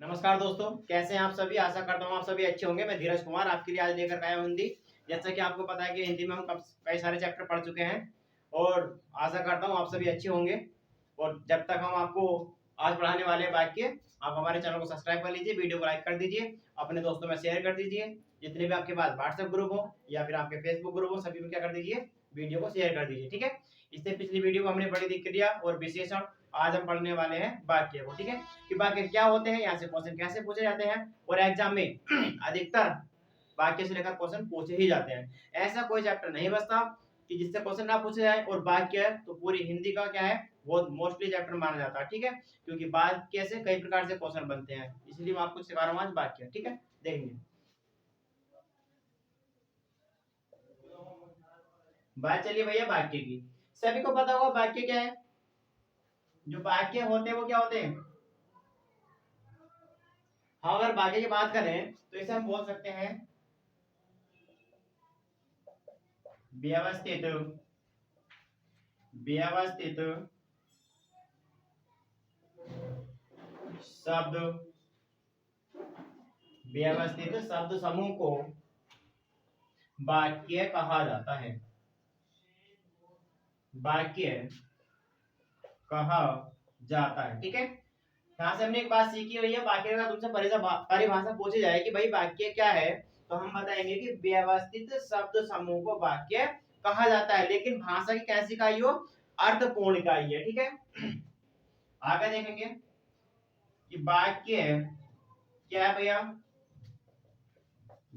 नमस्कार दोस्तों, कैसे हैं आप सभी। आशा करता हूँ आप सभी अच्छे होंगे। मैं धीरज कुमार आपके लिए आज लेकर आया हूँ हिंदी। जैसा कि आपको पता है कि हिंदी में हम कई सारे चैप्टर पढ़ चुके हैं और आशा करता हूँ आप सभी अच्छे होंगे। और जब तक हम आपको आज पढ़ाने वाले हैं वाक्य, आप हमारे चैनल को सब्सक्राइब कर लीजिए, वीडियो को लाइक कर दीजिए, अपने दोस्तों में शेयर कर दीजिए। जितने भी आपके पास व्हाट्सएप ग्रुप हो या फिर आपके फेसबुक ग्रुप हो, सभी में क्या कर दीजिए, वीडियो को शेयर कर दीजिए। ठीक है। इससे पिछली वीडियो को हमने पढ़ी थी क्रिया और विशेषण। आज हम पढ़ने वाले हैं वाक्य को। ठीक है, कि वाक्य क्या होते हैं, यहाँ से क्वेश्चन कैसे पूछे जाते हैं और एग्जाम में अधिकतर वाक्य से लेकर क्वेश्चन पूछे ही जाते हैं। ऐसा कोई चैप्टर नहीं बचता कि जिससे क्वेश्चन ना पूछे जाए। और वाक्य तो पूरी हिंदी का क्या है, बहुत मोस्टली चैप्टर माना जाता है। ठीक है, क्योंकि वाक्य से कई प्रकार से क्वेश्चन बनते हैं, इसलिए मैं आपको सिखा रहा हूँ आज वाक्य। ठीक है, देखेंगे। बात चलिए भैया वाक्य की। सभी को पता होगा वाक्य क्या है। जो वाक्य होते हैं वो क्या होते हैं। हाँ, अगर वाक्य की बात करें तो इसे हम बोल सकते हैं व्यवस्थित व्यवस्थित शब्द व्यवस्थित शब्द समूह को वाक्य कहा जाता है। वाक्य कहा जाता है। ठीक है, यहाँ से हमने एक बात सीखी हुई है। वाक्य का तुमसे परिभाषा पूछी जाए कि भाई वाक्य क्या है, तो हम बताएंगे कि व्यवस्थित शब्द समूह को वाक्य कहा जाता है। लेकिन भाषा की कैसी इकाई हो, अर्थपूर्ण इकाई है। ठीक है, आगे देखेंगे कि वाक्य क्या है भैया।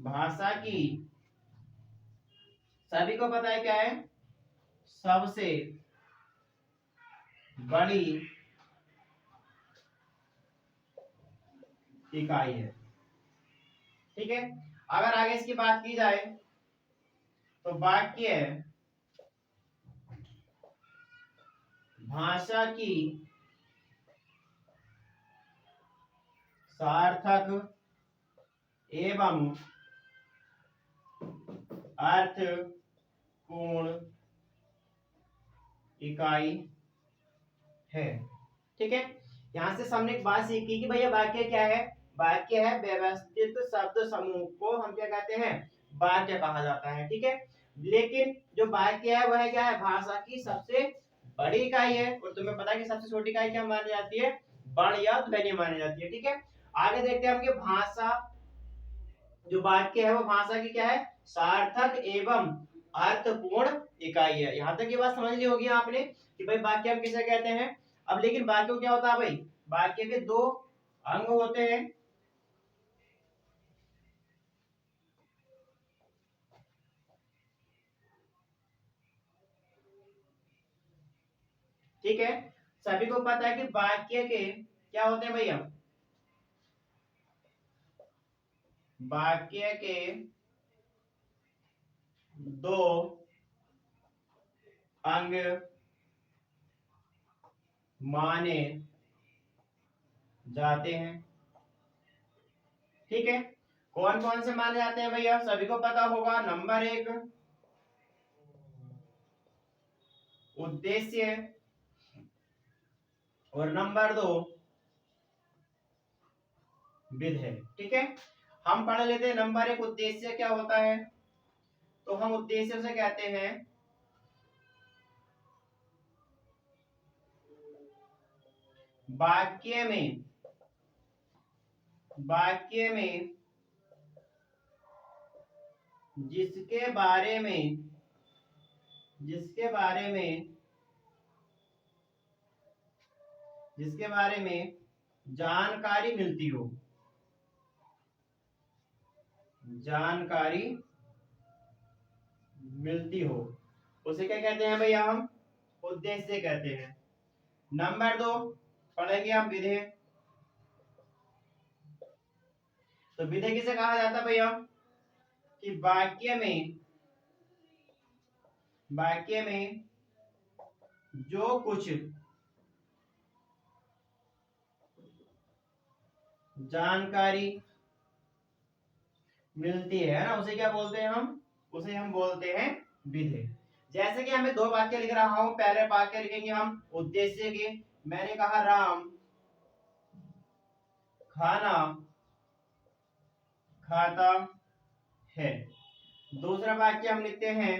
भाषा की सभी को पता है क्या है, सबसे बड़ी इकाई है। ठीक है, अगर आगे इसकी बात की जाए तो वाक्य भाषा की सार्थक एवं अर्थपूर्ण इकाई है। ठीक है, यहां से हमने एक बात सीखी कि भैया वाक्य क्या है। वाक्य है व्यवस्थित शब्द समूह को हम क्या कहते हैं, वाक्य कहा जाता है। ठीक है, लेकिन जो वाक्य है वह क्या है, भाषा की सबसे बड़ी इकाई है। और तुम्हें पता है कि सबसे छोटी इकाई क्या मानी जाती है, वर्ण या ध्वनि मानी जाती है। ठीक है, आगे देखते हैं हम कि भाषा, जो वाक्य है वो भाषा की क्या है, सार्थक एवं अर्थपूर्ण इकाई है। यहां तक ये बात समझ ली होगी आपने कि भाई वाक्य हम किसे कहते हैं। अब लेकिन वाक्य को क्या होता है भाई, वाक्य के दो अंग होते हैं। ठीक है, सभी को पता है कि वाक्य के क्या होते हैं भैया, वाक्य के दो अंग माने जाते हैं। ठीक है, कौन कौन से माने जाते हैं भैया, सभी को पता होगा। नंबर एक उद्देश्य और नंबर दो विध है। ठीक है, हम पढ़ लेते हैं। नंबर एक उद्देश्य क्या होता है, तो हम उद्देश्य से कहते हैं वाक्य में जिसके बारे में जानकारी मिलती हो, उसे क्या कहते हैं भैया, हम उद्देश्य कहते हैं। नंबर दो पढ़ेंगे हम विधेय। तो विधेय किसे कहा जाता है भैया, कि वाक्य में जो कुछ जानकारी मिलती है ना, उसे क्या बोलते हैं हम, उसे हम बोलते हैं विधेय। जैसे कि हमें दो वाक्य लिख रहा हूं, पहले वाक्य लिखेंगे हम उद्देश्य के। मैंने कहा राम खाना खाता है। दूसरा वाक्य हम लिखते हैं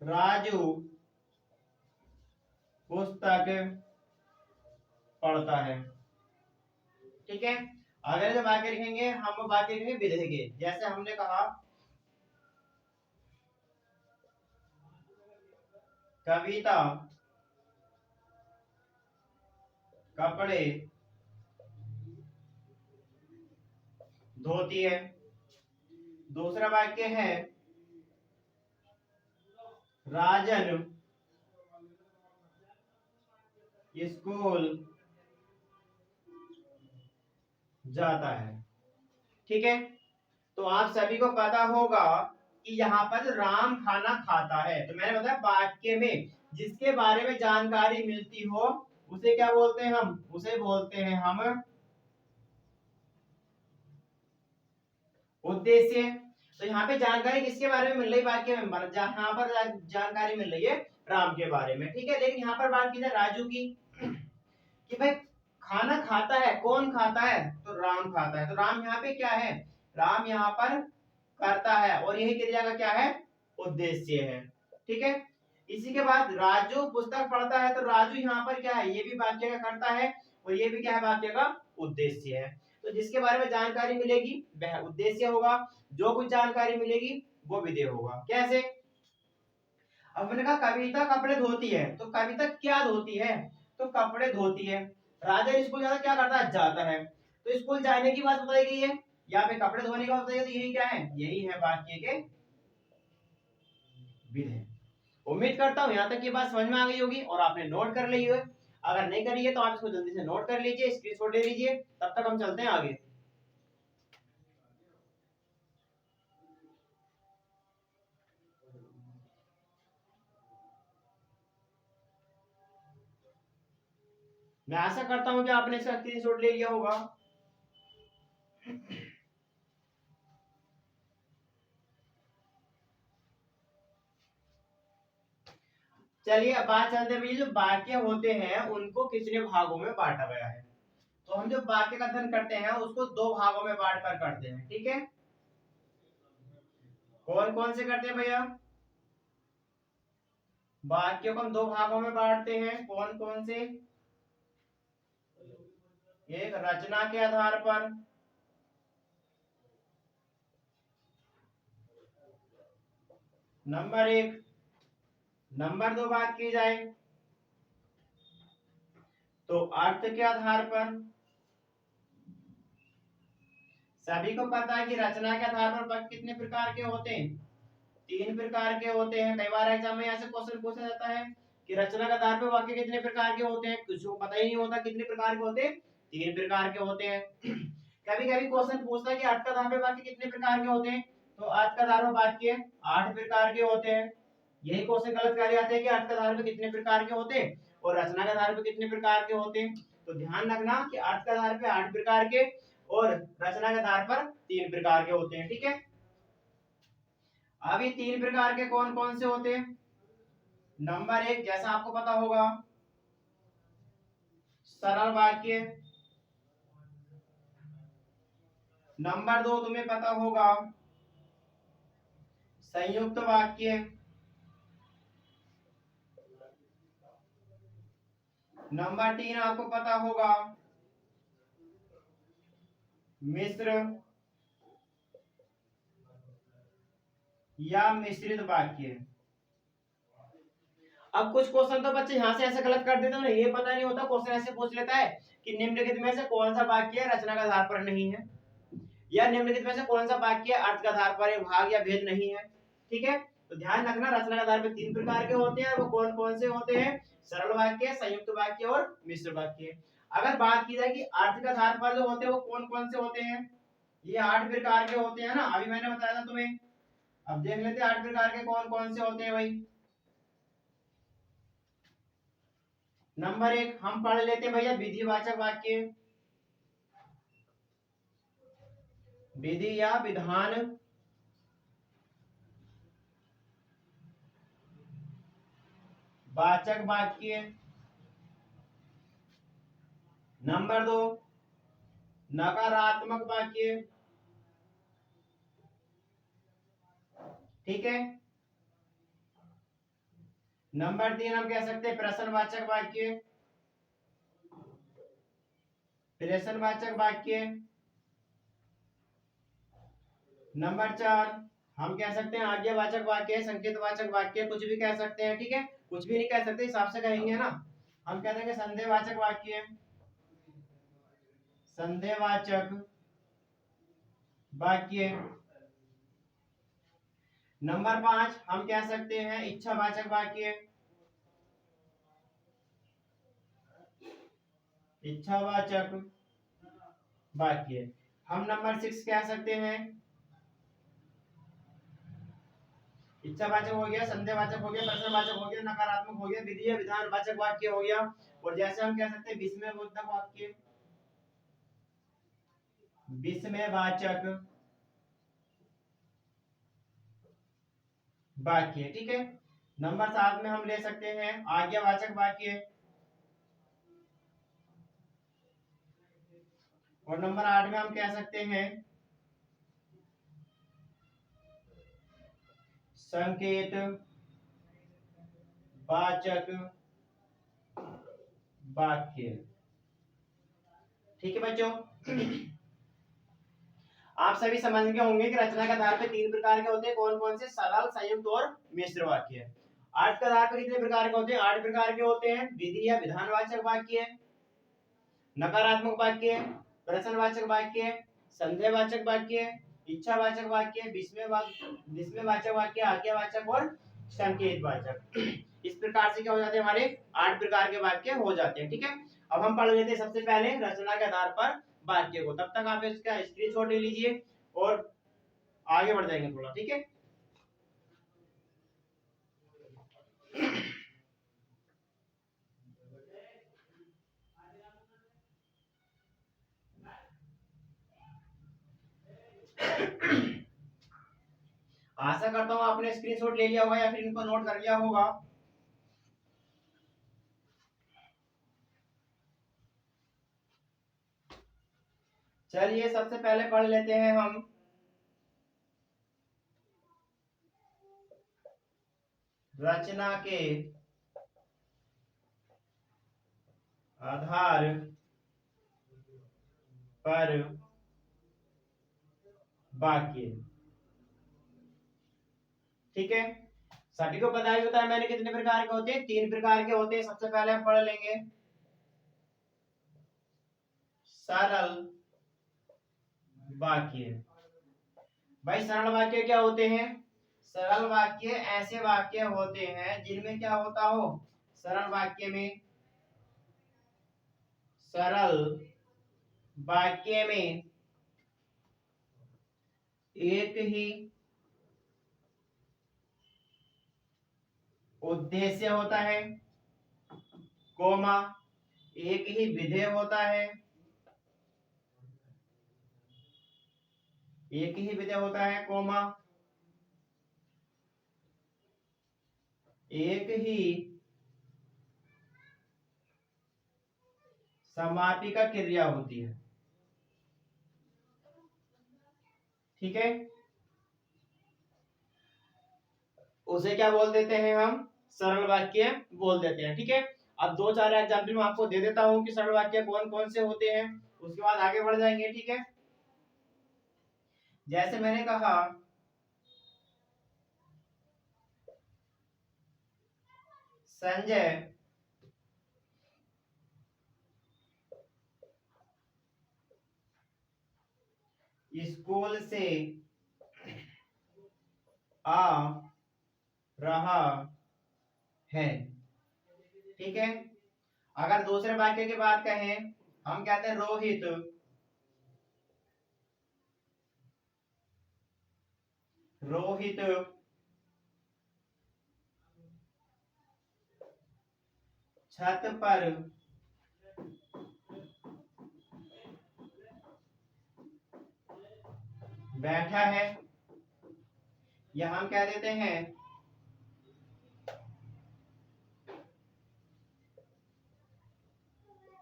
राजू पुस्तक पढ़ता है। ठीक है, अगर जो वाक्य लिखेंगे हम वाक्य लिखेंगे विधेय के। जैसे हमने कहा कविता कपड़े धोती है। दूसरा वाक्य है राजन स्कूल जाता है। ठीक है, तो आप सभी को पता होगा कि यहाँ पर राम खाना खाता है। तो मैंने बताया वाक्य में जिसके बारे में जानकारी मिलती हो उसे क्या बोलते हैं हम, उसे बोलते हैं हम उद्देश्य। तो यहाँ पे जानकारी किसके बारे में मिल रही वाक्य में, यहाँ पर जानकारी मिल रही है राम के बारे में। ठीक है, लेकिन यहाँ पर बात की जाए राजू की कि भाई खाना खाता है, कौन खाता है, तो राम खाता है। तो राम यहाँ पे क्या है, राम यहाँ पर करता है और यही क्रिया का क्या है, उद्देश्य है। ठीक है, इसी के बाद राजू पुस्तक पढ़ता है। तो राजू यहाँ पर क्या है, ये भी वाक्य का करता है और ये भी क्या है, वाक्य का उद्देश्य है। तो जिसके बारे में जानकारी मिलेगी वह उद्देश्य होगा, जो कुछ जानकारी मिलेगी वो विधेय होगा। कैसे, अब मैंने कहा कविता कपड़े धोती है, तो कविता क्या धोती है, तो कपड़े धोती है। राजा स्कूल जाता क्या करता है, जाता है। तो स्कूल जाने की बात बताई गई है, यहाँ पे कपड़े धोने की बात बताई गई। तो यही क्या है, यही है वाक्य के विधेय। उम्मीद करता हूँ यहाँ तक की बात समझ में आ गई होगी और आपने नोट कर ली है। अगर नहीं करी है तो आप इसको जल्दी से नोट कर लीजिए, स्क्रीनशॉट ले लीजिए। तब तक हम चलते हैं आगे। मैं आशा करता हूँ कि आपने इसका स्क्रीनशॉट ले लिया होगा। चलिए अब बात चलते हैं, जो वाक्य होते हैं उनको कितने भागों में बांटा गया है। तो हम जो वाक्य का अध्ययन करते हैं उसको दो भागों में बांट कर करते हैं। ठीक है, कौन कौन से करते हैं भैया, वाक्यों को हम दो भागों में बांटते हैं। कौन कौन से, एक रचना के आधार पर, नंबर एक। नंबर दो बात की जाए तो अर्थ के आधार पर। सभी को पता है कि रचना के आधार पर वाक्य कितने प्रकार के होते हैं, तीन प्रकार के होते हैं। कई बार एग्जाम में ऐसे क्वेश्चन पूछा जाता है कि रचना के आधार पर वाक्य कितने प्रकार के होते हैं, किसी को पता ही नहीं होता कितने प्रकार के होते हैं, तीन प्रकार के होते हैं। कभी कभी क्वेश्चन पूछता है कि अर्थ के आधार पर वाक्य कितने प्रकार के होते हैं, तो अर्थ के आधार पर वाक्य 8 प्रकार के होते हैं। यही क्वेश्चन गलत कर जाते हैं कि अर्थ के आधार पर कितने प्रकार के होते हैं और रचना के आधार पर कितने प्रकार के होते हैं। तो ध्यान रखना कि अर्थ के आधार पर 8 प्रकार के और रचना के आधार पर 3 प्रकार के होते हैं। ठीक है, अब ये 3 प्रकार के कौन कौन से होते हैं। नंबर एक, जैसा आपको पता होगा सरल वाक्य। नंबर दो, तुम्हें पता होगा संयुक्त वाक्य। नंबर तीन आपको पता होगा मिश्र या मिश्रित वाक्य। अब कुछ क्वेश्चन तो बच्चे यहाँ से ऐसे गलत कर देते हैं ना, ये पता नहीं होता, क्वेश्चन ऐसे पूछ लेता है कि निम्नलिखित में से कौन सा वाक्य रचना का आधार पर नहीं है, या निम्नलिखित में से कौन सा वाक्य अर्थ के आधार पर एक भाग या भेद नहीं है। ठीक है, तो ध्यान रखना रचना के आधार पर 3 प्रकार के होते हैं, वो कौन कौन से होते हैं, सरल वाक्य, संयुक्त वाक्य और मिश्र वाक्य। अगर बात की जाए कि अर्थ के आधार पर जो होते हैं वो कौन कौन से होते हैं, ये 8 प्रकार के होते हैं ना, अभी मैंने बताया था तुम्हें। अब देख लेते हैं 8 प्रकार के कौन कौन से होते हैं भाई। नंबर एक हम पढ़ लेते हैं भैया, विधिवाचक वाक्य, विधि या विधान वाचक वाक्य, नंबर 2 नकारात्मक वाक्य, ठीक है। नंबर 3 हम कह सकते हैं प्रश्नवाचक वाक्य, प्रश्नवाचक वाक्य। नंबर 4 हम कह सकते हैं आज्ञावाचक वाक्य, संकेतवाचक वाक्य, कुछ भी कह सकते हैं, ठीक है। कुछ भी नहीं कह सकते, हिसाब से कहेंगे ना। हम कह देंगे संदेहवाचक वाक्य, संदेहवाचक वाक्य। नंबर 5 हम कह सकते हैं इच्छावाचक वाक्य, इच्छावाचक वाक्य। हम नंबर 6 कह सकते हैं इच्छावाचक हो गया, संदेहवाचक हो गया, प्रश्नवाचक हो गया, नकारात्मक हो गया, विधेय विधानवाचक वाक्य हो गया। और जैसे हम कह सकते हैं विस्मयबोधक वाक्य, विस्मयवाचक वाक्य, ठीक है। नंबर 7 में हम ले सकते हैं आज्ञावाचक वाक्य। और नंबर 8 में हम कह सकते हैं संकेत वाचक वाक्य, ठीक है बच्चों। आप सभी समझ गए होंगे कि रचना के आधार पे 3 प्रकार के होते हैं, कौन कौन से? सरल, संयुक्त और मिश्र वाक्य। अर्थ के आधार पर कितने प्रकार के होते हैं? 8 प्रकार के होते हैं। विधि या विधानवाचक वाक्य, नकारात्मक वाक्य, प्रश्नवाचक वाक्य, संदेहवाचक वाक्य, इच्छावाचक वाक्य, विस्मयवाचक वाक्य, आज्ञावाचक और संकेतवाचक। इस प्रकार से क्या हो जाते हैं? हमारे 8 प्रकार के वाक्य हो जाते हैं, ठीक है। अब हम पढ़ लेते हैं सबसे पहले रचना के आधार पर वाक्य को। तब तक आप इसका स्क्रीनशॉट ले लीजिए और आगे बढ़ जाएंगे थोड़ा, ठीक है। आशा करता हूँ आपने स्क्रीनशॉट ले लिया होगा या फिर इनको नोट कर लिया होगा। चलिए सबसे पहले पढ़ लेते हैं हम रचना के आधार पर वाक्य, ठीक है। सभी को पता ही होता है मैंने कितने प्रकार के होते हैं? 3 प्रकार के होते हैं। सबसे पहले हम पढ़ लेंगे सरल वाक्य। भाई सरल वाक्य क्या होते हैं? सरल वाक्य ऐसे वाक्य होते हैं जिनमें क्या होता हो? सरल वाक्य में, सरल वाक्य में एक ही उद्देश्य होता है, कोमा एक ही विधेय होता है, एक ही विधेय होता है, कोमा एक ही समापिका क्रिया होती है, ठीक है। उसे क्या बोल देते हैं हम? सरल वाक्य बोल देते हैं, ठीक है। अब 2-4 एग्जाम्पल मैं आपको दे देता हूं कि सरल वाक्य कौन कौन से होते हैं, उसके बाद आगे बढ़ जाएंगे, ठीक है। जैसे मैंने कहा संजय स्कूल से आ रहा है, ठीक है। अगर दूसरे वाक्य की बात कहें, हम कहते हैं रोहित रोहित छत पर बैठा है, या हम कह देते हैं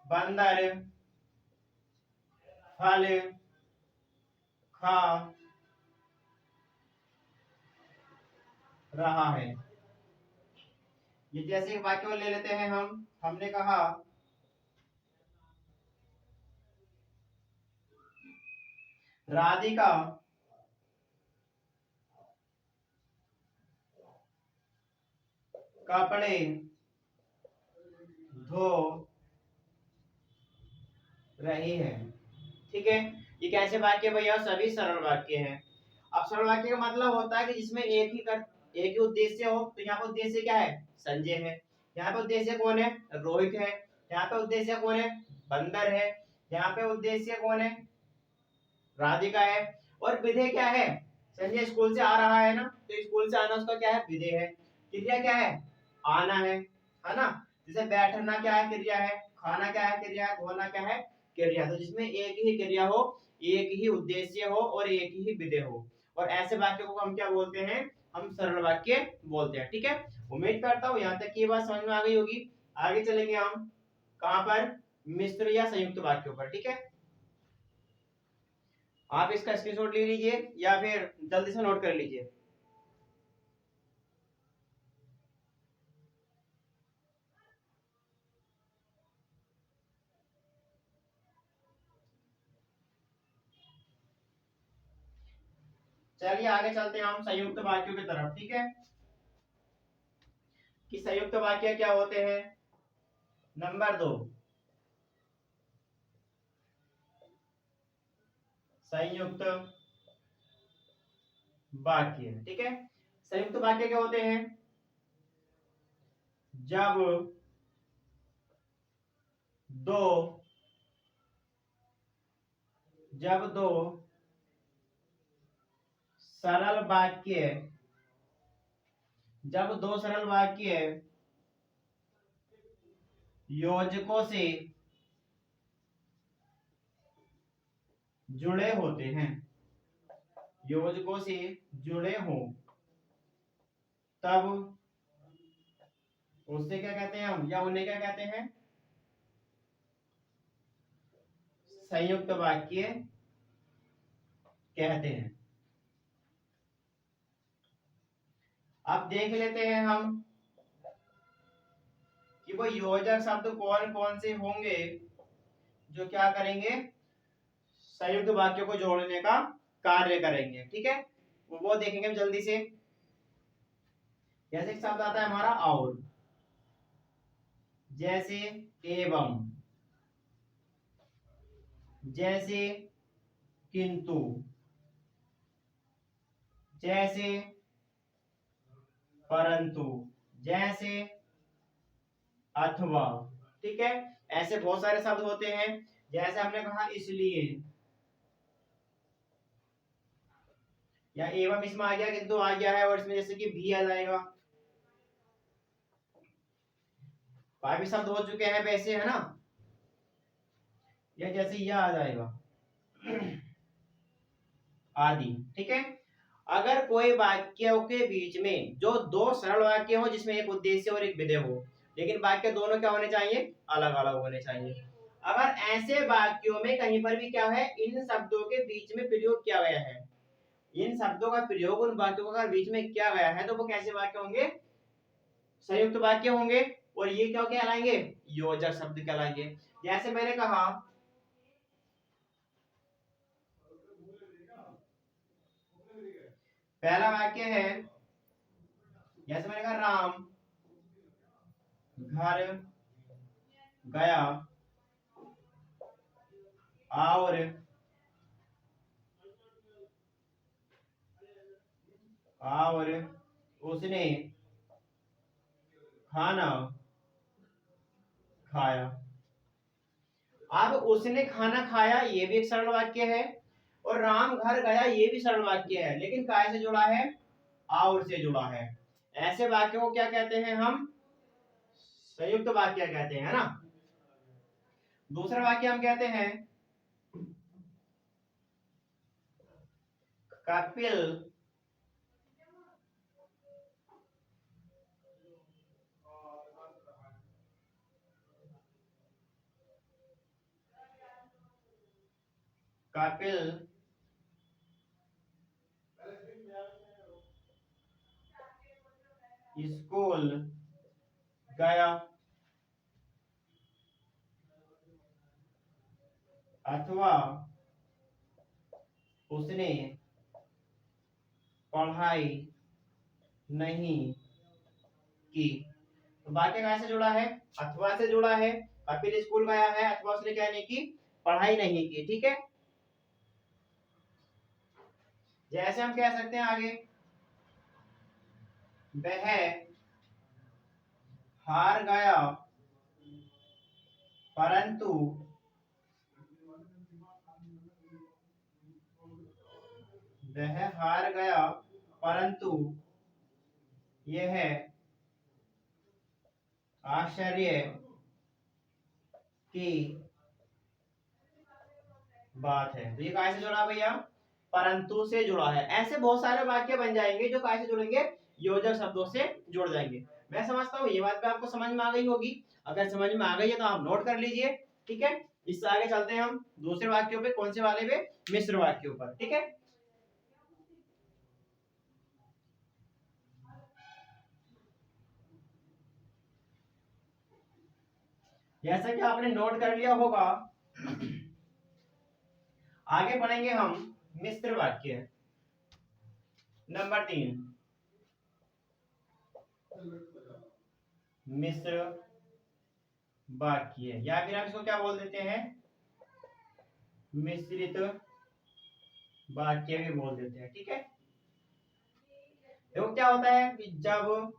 बंदर फल खा रहा है। ये जैसे एक वाक्य ले लेते हैं हम, हमने कहा राधिका कपड़े धो रही है। ठीक है, ये कैसे वाक्य भैया? सभी सरल वाक्य हैं। अब सरल वाक्य का मतलब होता है कि जिसमें एक ही उद्देश्य हो। तो यहाँ पे उद्देश्य क्या है? संजय है। यहाँ पे उद्देश्य कौन है? रोहित है। यहाँ पे उद्देश्य कौन है? बंदर है। यहाँ पे उद्देश्य कौन है? राधिका है। और विधेय क्या है? संजय स्कूल से आ रहा है ना, तो स्कूल से आना उसका क्या है? विधेय है। क्रिया क्या है? आना है ना? जैसे बैठना क्या है? क्रिया है। खाना क्या है? क्रिया है। धोना क्या है? क्रिया। तो जिसमें एक ही क्रिया हो, एक ही उद्देश्य हो और एक ही विधेय हो, और ऐसे वाक्यों को हम क्या बोलते हैं? हम सरल वाक्य बोलते हैं। ठीक है, उम्मीद करता हूँ यहाँ तक की बात समझ में आ गई होगी। आगे चलेंगे हम कहां पर? मिश्र या संयुक्त वाक्यों पर। ठीक है, आप इसका स्क्रीनशॉट ले लीजिए या फिर जल्दी से नोट कर लीजिए। चलिए आगे चलते हैं हम संयुक्त वाक्यों की तरफ। ठीक है, कि संयुक्त वाक्य क्या होते हैं? नंबर 2, संयुक्त वाक्य। ठीक है, संयुक्त वाक्य क्या होते हैं? जब दो जब दो सरल वाक्य जब दो सरल वाक्य योजकों से जुड़े होते हैं, योजकों से जुड़े हो, तब उससे क्या कहते हैं हम, या उन्हें क्या कहते हैं? संयुक्त वाक्य कहते हैं। अब देख लेते हैं हम कि वो योजक शब्द कौन कौन से होंगे जो क्या करेंगे? संयुक्त वाक्यों को जोड़ने का कार्य करेंगे। ठीक है, वो देखेंगे हम जल्दी से। जैसे शब्द आता है हमारा और, जैसे एवं, जैसे किंतु, जैसे परंतु, जैसे अथवा। ठीक है, ऐसे बहुत सारे शब्द होते हैं। जैसे हमने कहा इसलिए, या एवं इसमें आ गया, किंतु आ गया है, और इसमें जैसे कि भी आ जाएगा। काफी शब्द हो चुके हैं वैसे, है ना? या जैसे यह आ जाएगा आदि। ठीक है, अगर कोई वाक्यों के बीच में जो दो सरल वाक्य हो जिसमें एक उद्देश्य और एक विधेय हो, लेकिन वाक्य दोनों क्या होने चाहिए? अलग अलग होने चाहिए। अगर ऐसे वाक्यों में कहीं पर भी क्या है, इन शब्दों के बीच में प्रयोग किया गया है, इन शब्दों का प्रयोग उन वाक्यों का बीच में किया गया है, तो वो कैसे वाक्य होंगे? संयुक्त वाक्य होंगे। और ये क्या कहलाएंगे? योजक शब्द कहलाएंगे। जैसे मैंने कहा पहला वाक्य है, जैसे मैंने कहा राम घर गया और उसने खाना खाया। अब उसने खाना खाया ये भी एक सरल वाक्य है, और राम घर गया ये भी सरल वाक्य है, लेकिन काय से जुड़ा है? और से जुड़ा है। ऐसे वाक्यों को क्या कहते हैं हम? संयुक्त वाक्य कहते हैं, है ना? दूसरा वाक्य हम कहते हैं कपिल कपिल स्कूल गया, अथवा उसने पढ़ाई नहीं की। तो वाक्य कैसे जुड़ा है? अथवा से जुड़ा है। कपिल स्कूल गया है, अथवा उसने क्या नहीं की? पढ़ाई नहीं की। ठीक है, जैसे हम कह सकते हैं आगे, वह हार गया परंतु वह हार गया परंतु यह आश्चर्य की बात है। तो ये कैसे जुड़ा भैया? परंतु से जुड़ा है। ऐसे बहुत सारे वाक्य बन जाएंगे जो कैसे जुड़ेंगे? योजक शब्दों से जुड़ जाएंगे। मैं समझता हूँ ये बात भी आपको समझ में आ गई होगी। अगर समझ में आ गई है तो आप नोट कर लीजिए। ठीक है, इससे आगे चलते हैं हम दूसरे वाक्यों पे। कौन से वाले पे? मिश्र वाक्यों पर। ठीक है, जैसा कि आपने नोट कर लिया होगा, आगे पढ़ेंगे हम मिश्र वाक्य नंबर 3। मिश्र वाक्य, या फिर हम इसको क्या बोल देते हैं? मिश्रित वाक्य भी बोल देते हैं। ठीक है, देखो क्या होता है कि जब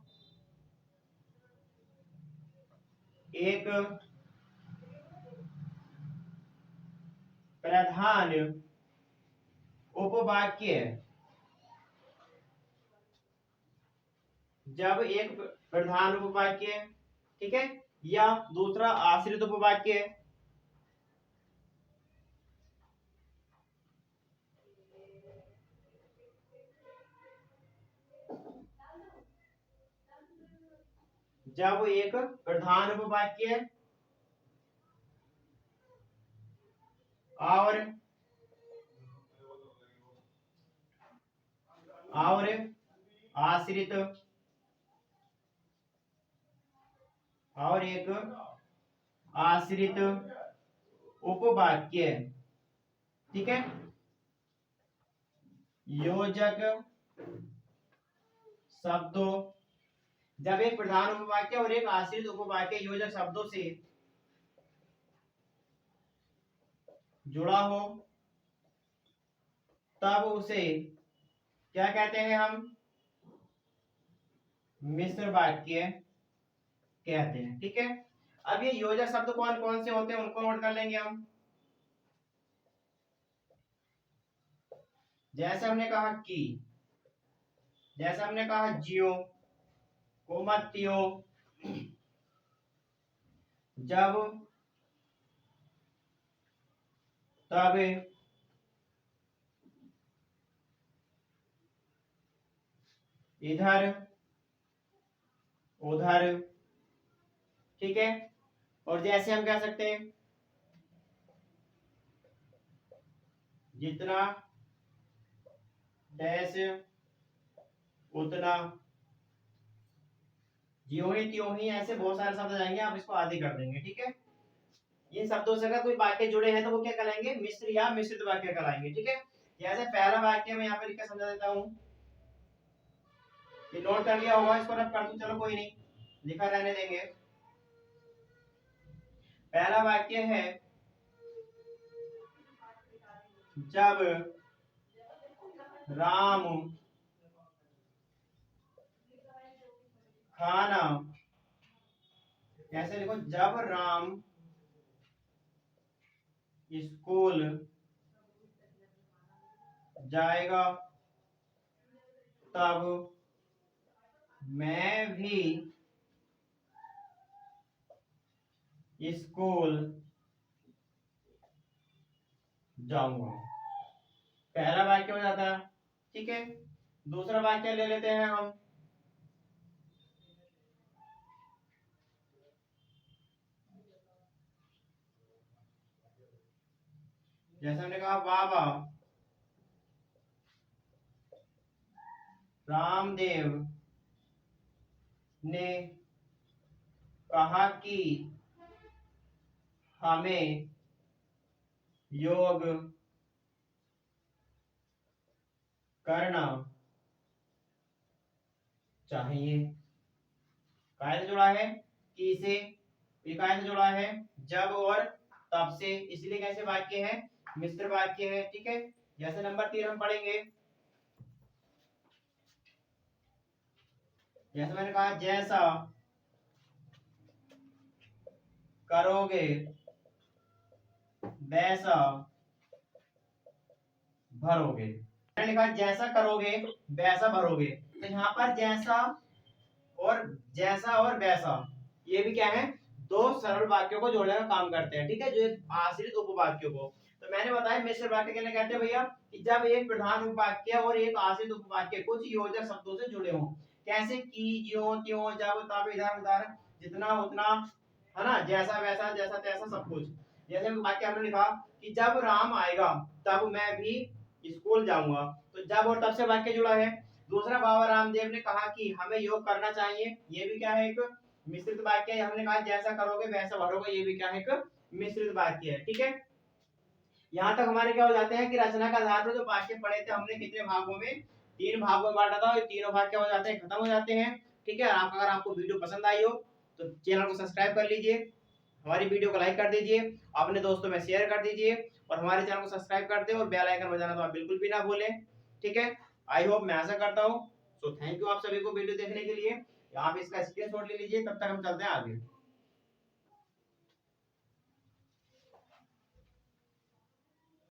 एक प्रधान उपवाक्य, जब एक प्रधान उपवाक्य, ठीक है, या दूसरा आश्रित उपवाक्य, जब एक प्रधान उपवाक्य और आश्रित और एक आश्रित उपवाक्य, ठीक है, योजक शब्दों, जब एक प्रधान उपवाक्य और एक आश्रित उपवाक्य योजक शब्दों से जुड़ा हो, तब उसे क्या कहते हैं? हम मिश्र वाक्य कहते हैं। ठीक है, अब ये योजक शब्द कौन कौन से होते हैं उनको नोट कर लेंगे हम। जैसे हमने कहा कि, जैसे हमने कहा जियो को मत पियो, जब तब इधर उधर, ठीक है, और जैसे हम कह सकते हैं जितना डैश उतना, ज्यों ही त्यों ही, ऐसे बहुत सारे शब्द जाएंगे, आप इसको आदि कर देंगे। ठीक है, इन शब्दों से अगर कोई वाक्य जुड़े हैं तो वो क्या कहलाएंगे? मिश्र या मिश्रित वाक्य कहलाएंगे। ठीक है, जैसे पहला वाक्य मैं यहाँ पे लिख के समझा देता हूँ, ये नोट कर लिया होगा, इसको रब कर दूं, चलो कोई नहीं, लिखा रहने देंगे। पहला वाक्य है, जब राम खाना, कैसे लिखो? जब राम स्कूल जाएगा तब मैं भी स्कूल जाऊंगा। पहला वाक्य हो जाता है। ठीक है, दूसरा वाक्य ले लेते हैं हम। जैसे हमने कहा बाबा रामदेव ने कहा कि हमें योग करना चाहिए। काय से जुड़ा है? कि से। ये काय से जुड़ा है? जब और तब से, इसलिए कैसे वाक्य है? मिश्र वाक्य है। ठीक है, जैसे नंबर 3 हम पढ़ेंगे। जैसे मैंने कहा जैसा करोगे वैसा भरोगे। मैंने लिखा जैसा करोगे वैसा भरोगे, तो यहाँ पर जैसा और वैसा, ये भी क्या है? दो सरल वाक्यों को जोड़ने का काम करते हैं। ठीक है, जो एक आश्रित उपवाक्यों को। तो मैंने बताया मिश्र वाक्य कहने कहते हैं भैया कि जब एक प्रधान उपवाक्य और एक आश्रित उपवाक्य कुछ योजक शब्दों से जुड़े हों। कैसे? कि, ज्यों त्यों, जब तब, इधर उधर, जितना उतना, है ना, जैसा वैसा, जैसा तैसा, सब कुछ। जैसे वाक्य हमने लिखा कि जब राम आएगा तब मैं भी स्कूल जाऊंगा, तो जब और तब से वाक्य जुड़ा है। दूसरा, बाबा रामदेव ने कहा कि हमें योग करना चाहिए, ये भी क्या है? एक मिश्रित वाक्य है। हमने कहा जैसा करोगे वैसा भरोगे, ये भी क्या है? एक मिश्रित वाक्य है। ठीक है, यहाँ तक हमारे क्या हो जाते हैं कि रचना का आधार पर जो वाक्य पढ़े थे हमने कितने भागों में? 3 भागों में बांटा था। तीनों भाग क्या हो जाते हैं? खत्म हो जाते हैं। ठीक है, अगर आपको वीडियो पसंद आई हो तो चैनल को सब्सक्राइब कर लीजिए, हमारी वीडियो को लाइक कर दीजिए, अपने दोस्तों में शेयर कर दीजिए, और हमारे चैनल को सब्सक्राइब कर दे और बेल आइकन बजाना तो आप बिल्कुल भी ना भूलें। ठीक है, आई होप, मैं आशा करता हूँ। सो थैंक यू आप सभी को वीडियो देखने के लिए। आप इसका स्क्रीनशॉट ले लीजिए, तब तक हम चलते हैं आगे।